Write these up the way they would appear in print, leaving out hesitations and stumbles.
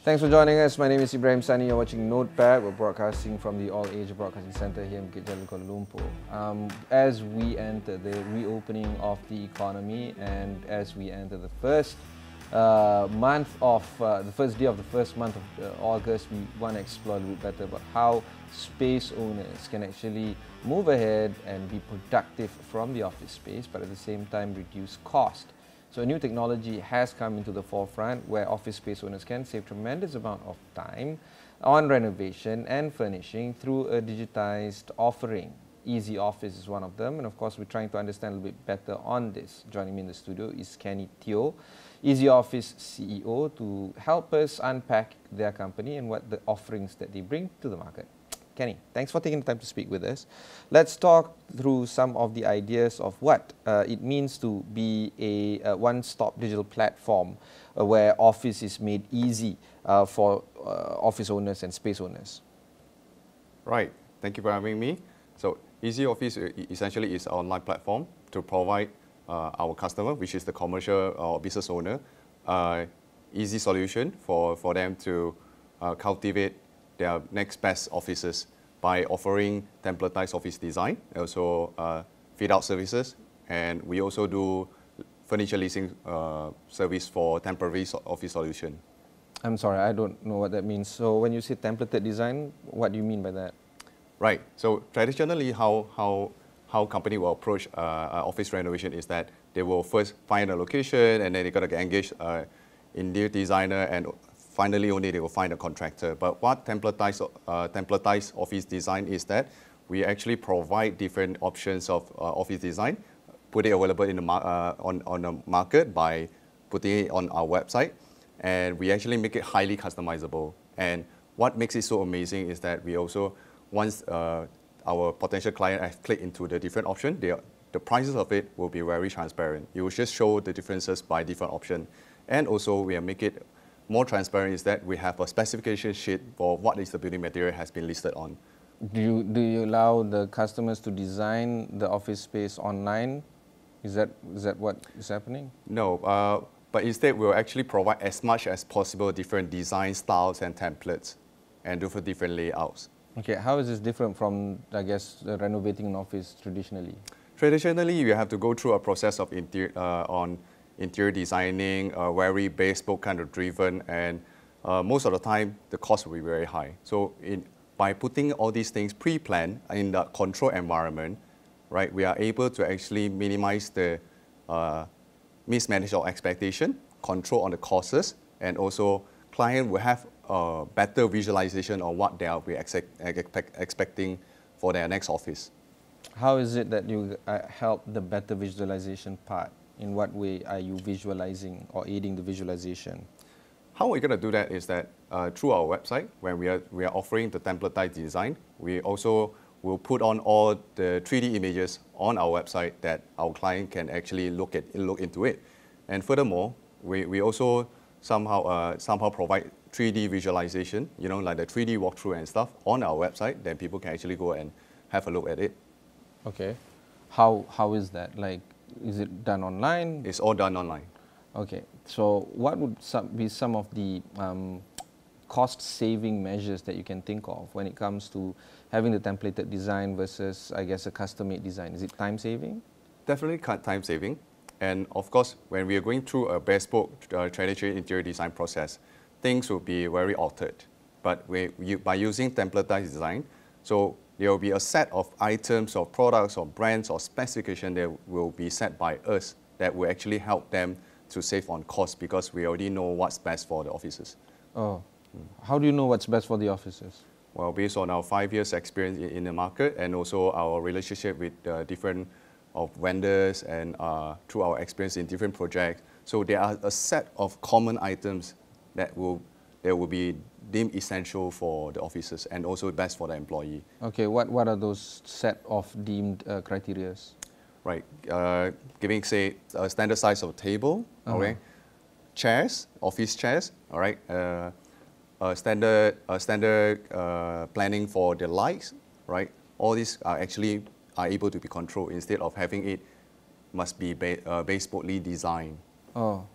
Thanks for joining us. My name is Ibrahim Sani. You're watching Notepad. We're broadcasting from the All-Asia Broadcasting Centre here in Bukit Jalil, Kuala Lumpur. As we enter the reopening of the economy and as we enter the first the first day of the first month of August, we want to explore a little bit better about how space owners can actually move ahead and be productive from the office space, but at the same time reduce cost. So a new technology has come into the forefront where office space owners can save tremendous amount of time on renovation and furnishing through a digitized offering. Ezy Office is one of them, and of course we're trying to understand a little bit better on this. Joining me in the studio is Teo, Ezy Office CEO, to help us unpack their company and what the offerings that they bring to the market. Kenny, thanks for taking the time to speak with us. Let's talk through some of the ideas of what it means to be a one-stop digital platform where office is made easy for office owners and space owners. Right. Thank you for having me. So Ezy Office essentially is an online platform to provide our customer, which is the commercial or business owner, easy solution for them to cultivate their next best offices by offering templatized office design, also fit-out services, and we also do furniture leasing service for temporary office solution. I'm sorry, I don't know what that means. So when you say templated design, what do you mean by that? Right. So traditionally, how company will approach office renovation is that they will first find a location, and then they got to get engaged interior designer, and finally only they will find a contractor. But what templatized office design is that we actually provide different options of office design, put it available in the on the market by putting it on our website, and we actually make it highly customizable. And what makes it so amazing is that we also, once our potential client has clicked into the different option, the prices of it will be very transparent. It will just show the differences by different option. And also we make it more transparent is that we have a specification sheet for what is the building material has been listed on. Do you allow the customers to design the office space online? Is that what is happening? No, but instead we'll actually provide as much as possible different design styles and templates and do for different layouts. Okay, how is this different from, I guess, renovating an office traditionally? Traditionally, you have to go through a process of interior designing, very bespoke kind of driven, and most of the time the cost will be very high. So by putting all these things pre-planned in the control environment, right, we are able to actually minimize the mismanage of expectation, control on the costs, and also client will have a better visualization of what they are expecting for their next office. How is it that you help the better visualization part? In what way are you visualizing or aiding the visualization? How we're going to do that is that through our website, when we are offering the templatized design, we also will put on all the 3D images on our website that our client can actually look into it. And furthermore, we also somehow provide 3D visualization, like the 3D walkthrough and stuff on our website, then people can actually go and have a look at it. Okay. How is that? Like, is it done online? It's all done online. Okay. So what would be some of the cost-saving measures that you can think of when it comes to having the templated design versus, I guess, a custom-made design? Is it time-saving? Definitely time-saving. And of course, when we are going through a bespoke traditional interior design process, things will be very altered. But by using templatized design, so there will be a set of items or products or brands or specification that will be set by us that will actually help them to save on cost because we already know what's best for the offices. Oh, how do you know what's best for the offices? Well, based on our 5 years experience in the market and also our relationship with different vendors and through our experience in different projects. So there are a set of common items that will be deemed essential for the offices and also best for the employee. Okay, what are those set of deemed criteria? Right, giving say a standard size of table, okay, chairs, office chairs, all right, standard planning for the lights, right. All these are actually able to be controlled instead of having it must be bespokely designed. Oh.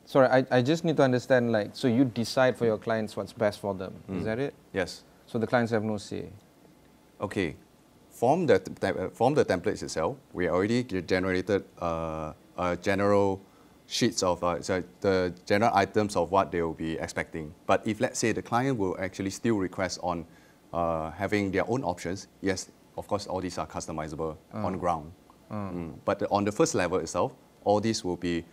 Sorry, I just need to understand, like, so you decide for your clients what's best for them. Is that it? Yes. So the clients have no say? Okay. From the templates itself, we already generated general sheets of so the general items of what they will be expecting. But if, let's say, the client will actually still request on having their own options, yes, of course, all these are customizable on ground. But on the first level itself, all these will be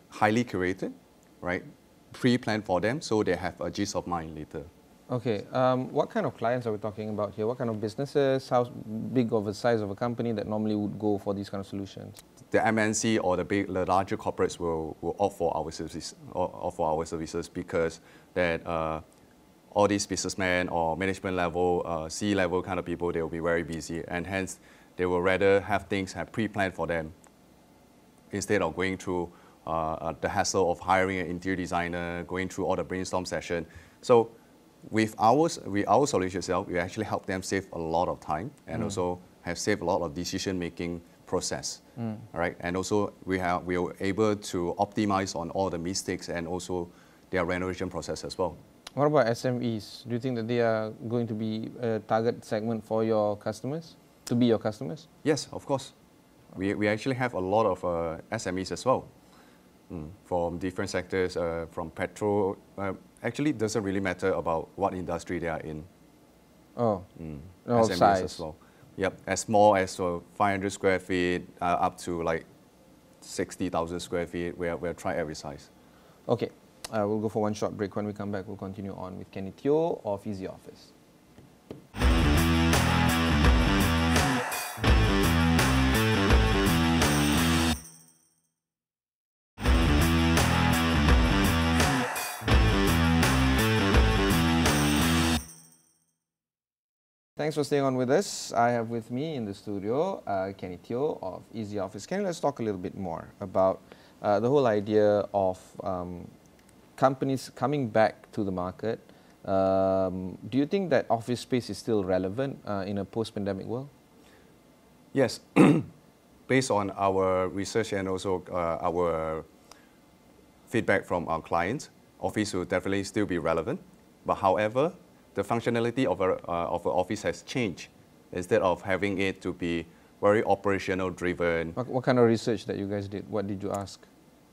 highly curated, right? Pre-planned for them, so they have a gist of mind later. Okay, what kind of clients are we talking about here? What kind of businesses? How big of a size of a company that normally would go for these kind of solutions? The MNC or the larger corporates will opt for our services because that all these businessmen or management level, C-level kind of people, they will be very busy, and hence they will rather have things pre-planned for them instead of going through the hassle of hiring an interior designer, going through all the brainstorm session. So with our solution itself, we actually help them save a lot of time and also have saved a lot of decision-making process, right? And also we are able to optimize on all the mistakes and also their renovation process as well. What about SMEs? Do you think that they are going to be a target segment for your customers, to be your customers? Yes, of course. We actually have a lot of SMEs as well, from different sectors, from petrol. Actually, it doesn't really matter about what industry they are in. Oh, no SMEs size. as well. Yep, as small as 500 square feet up to like 60,000 square feet. We'll try every size. Okay, we'll go for one short break. When we come back, we'll continue on with Kenny Teo of Ezy Office. Thanks for staying on with us. I have with me in the studio Kenny Teo of Ezy Office. Kenny, let's talk a little bit more about the whole idea of companies coming back to the market. Do you think that office space is still relevant in a post-pandemic world? Yes. Based on our research and also our feedback from our clients, office will definitely still be relevant. But however, the functionality of an office has changed. Instead of having it to be very operational driven. What kind of research that you guys did? What did you ask?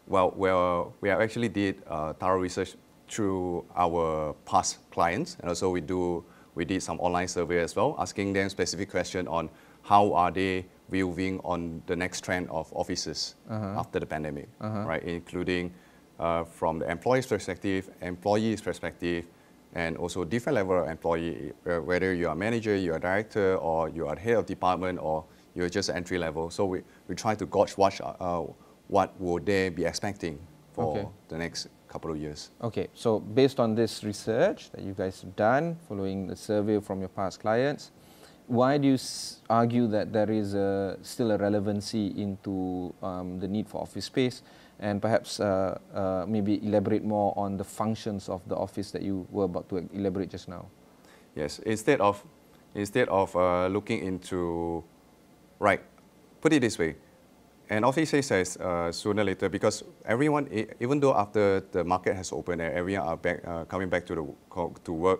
Well, we actually did thorough research through our past clients, and also we did some online survey as well, asking them specific question on how are they viewing on the next trend of offices after the pandemic, right? Including from the employee's perspective, employee's perspective, and also different level of employee, whether you are manager, you are director, or you are head of department, or you're just entry level. So we try to gauge what would they be expecting for the next couple of years. Okay, so based on this research that you guys have done, following the survey from your past clients, why do you argue that there is still a relevancy into the need for office space? And perhaps maybe elaborate more on the functions of the office that you were about to elaborate just now. Yes, instead of looking into, right, put it this way, an office space has sooner or later, because everyone, even though after the market has opened and everyone are back, coming back to work,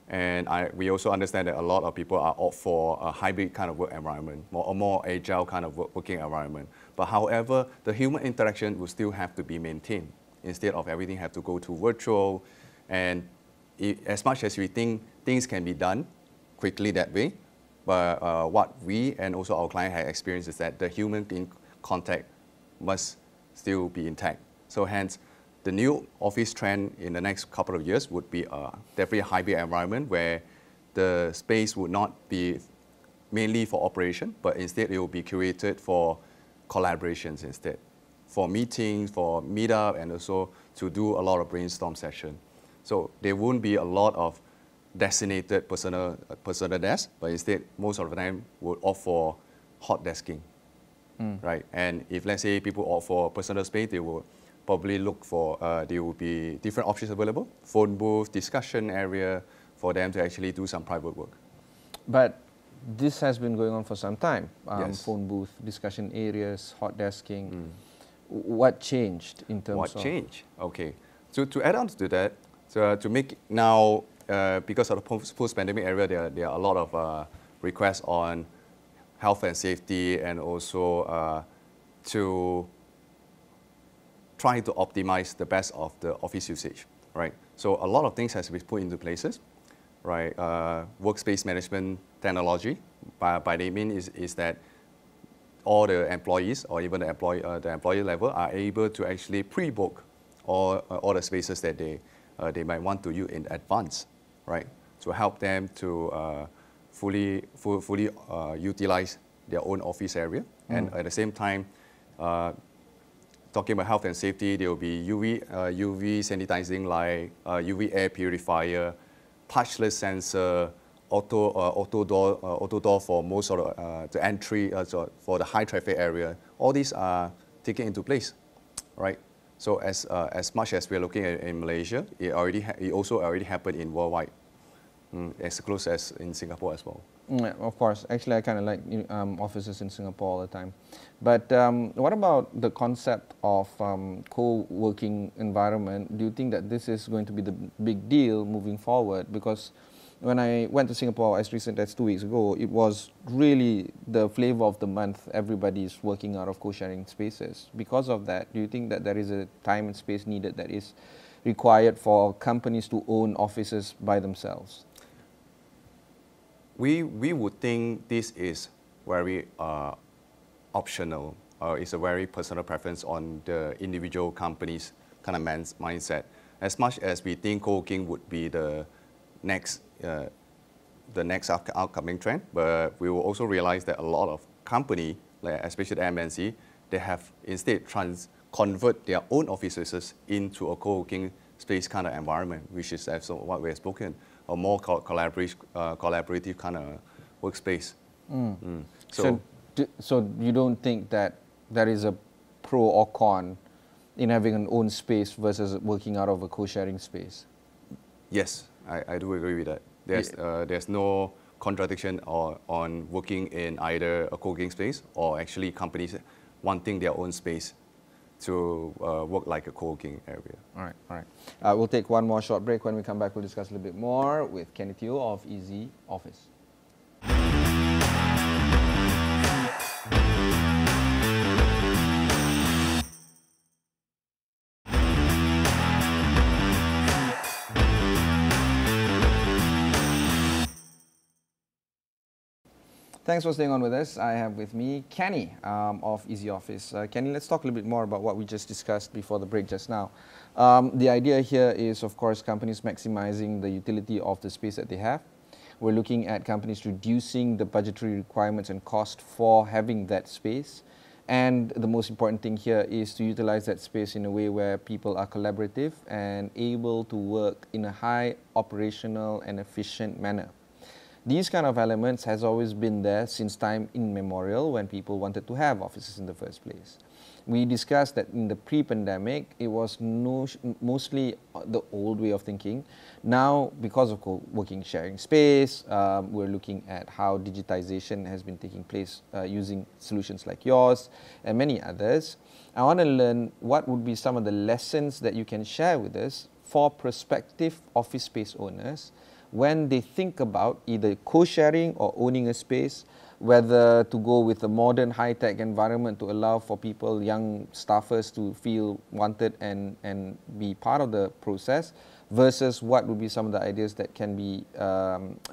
and we also understand that a lot of people are opt for a hybrid kind of work environment, a more agile kind of working environment. But however, the human interaction will still have to be maintained. Instead of everything have to go to virtual, and as much as we think things can be done quickly that way, but what we and also our client have experienced is that the human contact must still be intact. So hence, the new office trend in the next couple of years would be definitely a hybrid environment where the space would not be mainly for operation, but instead it will be curated for collaborations instead, for meetings, for meetup, and also to do a lot of brainstorm session. So there won't be a lot of designated personal desk, but instead most of the time would opt for hot desking, right? And if let's say people opt for personal space, they will probably look for, there will be different options available, phone booth, discussion area, for them to actually do some private work. But this has been going on for some time, Yes. phone booth, discussion areas, hot desking. what changed in terms What of... changed? Okay. So to add on to that, so to make now, because of the post-pandemic era, there are a lot of requests on health and safety, and also to try to optimize the best of the office usage, right? So a lot of things has to be put into places, right? Workspace management technology, by that I mean is that all the employees or even the employee level are able to actually pre-book all the spaces that they might want to use in advance, right? To help them to fully utilize their own office area, and at the same time, talking about health and safety, there will be UV sanitizing light, UV air purifier, touchless sensor, auto door for most of the entry, so for the high traffic area. All these are taken into place, right? So as much as we're looking at in Malaysia, it also already happened in worldwide, as close as in Singapore as well. Yeah, of course. Actually, I kind of like offices in Singapore all the time. But what about the concept of co-working environment? Do you think that this is going to be the big deal moving forward? Because when I went to Singapore as recent as 2 weeks ago, it was really the flavor of the month. Everybody is working out of co-sharing spaces. Because of that, do you think that there is a time and space needed that is required for companies to own offices by themselves? We would think this is very optional. It's a very personal preference on the individual company's kind of mindset. As much as we think co-working would be the next upcoming trend, but we will also realize that a lot of company, like especially the MNC, they have instead convert their own offices into a co-working space kind of environment, which is also what we have spoken, a more collaborative kind of workspace. So you don't think that there is a pro or con in having an own space versus working out of a co-sharing space? Yes, I do agree with that. There's no contradiction on working in either a co-working space or actually companies wanting their own space to work like a co-working area. All right. We'll take one more short break. When we come back, we'll discuss a little bit more with Teo of Ezy Office. Thanks for staying on with us. I have with me Kenny of Ezy Office. Kenny, let's talk a little bit more about what we just discussed before the break just now. The idea here is, of course, companies maximizing the utility of the space that they have. We're looking at companies reducing the budgetary requirements and cost for having that space. And the most important thing here is to utilize that space in a way where people are collaborative and able to work in a high operational and efficient manner. These kind of elements has always been there since time immemorial when people wanted to have offices in the first place. We discussed that in the pre-pandemic, it was mostly the old way of thinking. Now, because of co-working sharing space, we're looking at how digitization has been taking place using solutions like yours and many others. I want to learn what would be some of the lessons that you can share with us for prospective office space owners when they think about either co-sharing or owning a space, whether to go with a modern high-tech environment to allow for people, young staffers, to feel wanted and be part of the process, versus what would be some of the ideas that can be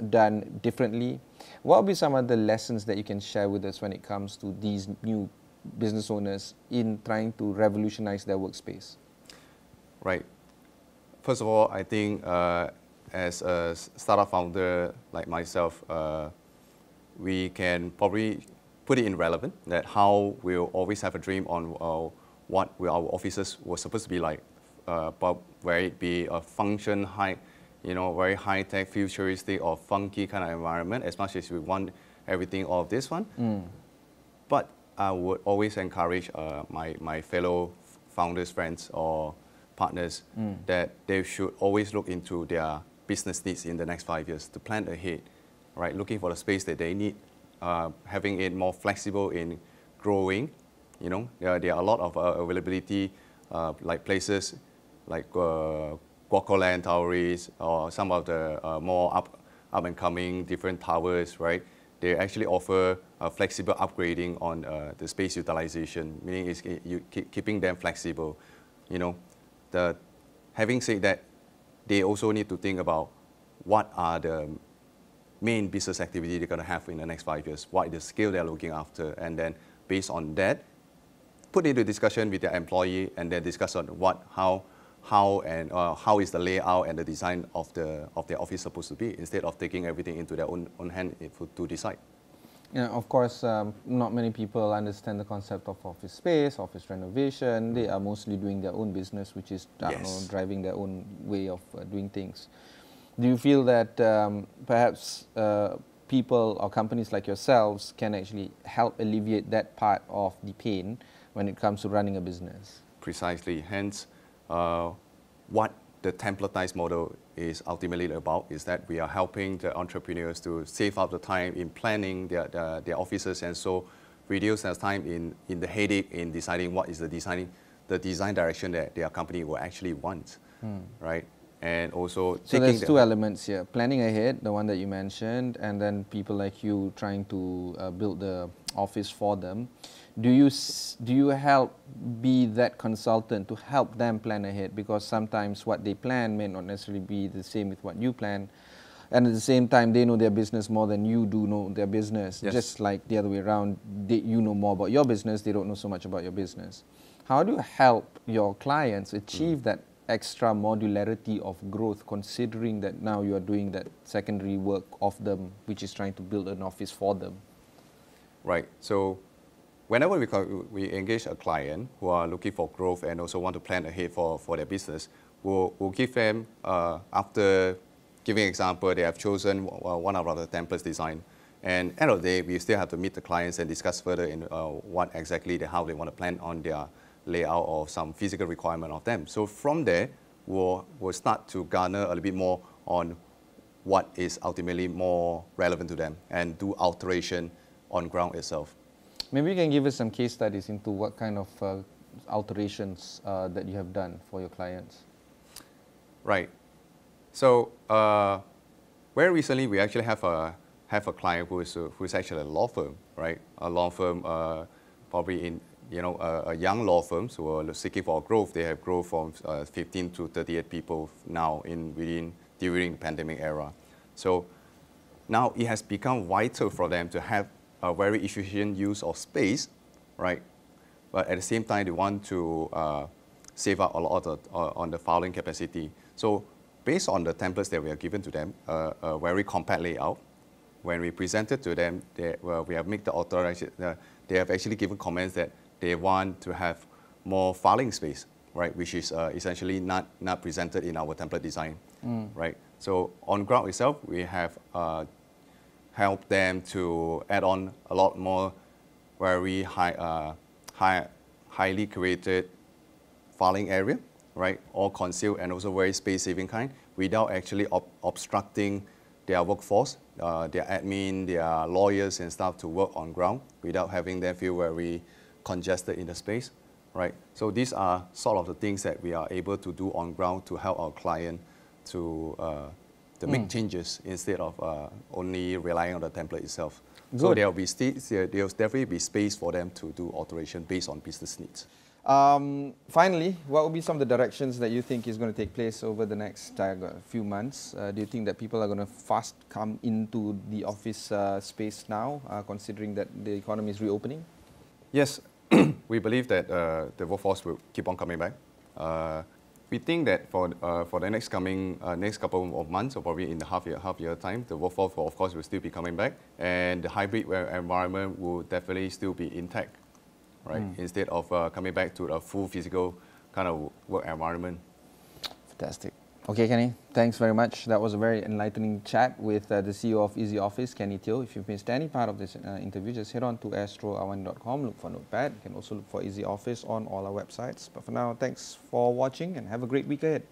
done differently. What would be some of the lessons that you can share with us when it comes to these new business owners in trying to revolutionize their workspace? Right. First of all, I think as a startup founder like myself, we can probably put it in relevant that how we'll always have a dream on what our offices were supposed to be like, but where it be a function high, very high tech, futuristic or funky kind of environment. As much as we want everything of this one, but I would always encourage my fellow founders, friends, or partners that they should always look into their business needs in the next 5 years to plan ahead, right? Looking for the space that they need, having it more flexible in growing, You know, there are a lot of availability, like places like Guacoland Towers or some of the more up and coming different towers, right? They actually offer flexible upgrading on the space utilization, meaning it's keeping them flexible. You know, having said that, they also need to think about what are the main business activity they're going to have in the next 5 years, what is the scale they're looking after, and then based on that, put into discussion with their employee and then discuss on how is the layout and the design of their office supposed to be, instead of taking everything into their own hand to decide. Yeah, of course, not many people understand the concept of office space, office renovation. They are mostly doing their own business, which is driving their own way of doing things. Do you feel that perhaps people or companies like yourselves can actually help alleviate that part of the pain when it comes to running a business? Precisely. Hence, what the templatized model is ultimately about is that we are helping the entrepreneurs to save up the time in planning their offices, and so reduce their time in the headache in deciding what is the design direction that their company will actually want, right? And also, so there's two elements here: planning ahead, the one that you mentioned, and then people like you trying to build the office for them. Do you help be that consultant to help them plan ahead? Because sometimes what they plan may not necessarily be the same with what you plan. And at the same time, they know their business more than you do know their business. Yes. Just like the other way around, you know more about your business, they don't know so much about your business. How do you help your clients achieve that extra modularity of growth, considering that now you are doing that secondary work of them, which is trying to build an office for them? Right. So whenever we engage a client who are looking for growth and also want to plan ahead for their business, we'll give them, after giving example, they have chosen one of our templates design. And end of the day, we still have to meet the clients and discuss further in what exactly, how they want to plan on their layout or some physical requirement of them. So from there, we'll start to garner a little bit more on what is ultimately more relevant to them and do alteration on ground itself. Maybe you can give us some case studies into what kind of alterations that you have done for your clients. Right. So very recently, we actually have a client who is actually a law firm, right? A law firm, probably in a young law firm who are seeking for growth. They have grown from 15 to 38 people now during the pandemic era. So now it has become vital for them to have a very efficient use of space, right? But at the same time, they want to save up a lot on the filing capacity. So based on the templates that we have given to them, a very compact layout, when we presented to them, we have made the authorization. They have actually given comments that they want to have more filing space, right? Which is essentially not presented in our template design, right? So on ground itself, we have helped them to add on a lot more very highly curated filing area, right? All concealed and also very space-saving kind, without actually obstructing their workforce, their admin, their lawyers and stuff to work on ground without having them feel very congested in the space, right? So these are sort of the things that we are able to do on ground to help our client to make changes instead of only relying on the template itself. Good. So there'll definitely be space for them to do alteration based on business needs. Finally, what will be some of the directions that you think is going to take place over the next few months? Do you think that people are going to fast come into the office space now, considering that the economy is reopening? Yes, we believe that the workforce will keep on coming back. We think that for the next couple of months, or probably in the half year time, the workforce will, of course, will still be coming back, and the hybrid environment will definitely still be intact, right? Instead of coming back to a full physical kind of work environment. Fantastic. Okay, Kenny, thanks very much. That was a very enlightening chat with the CEO of Ezy Office, Kenny Teo. If you've missed any part of this interview, just head on to astroawani.com, look for Notepad. You can also look for Ezy Office on all our websites. But for now, thanks for watching and have a great week ahead.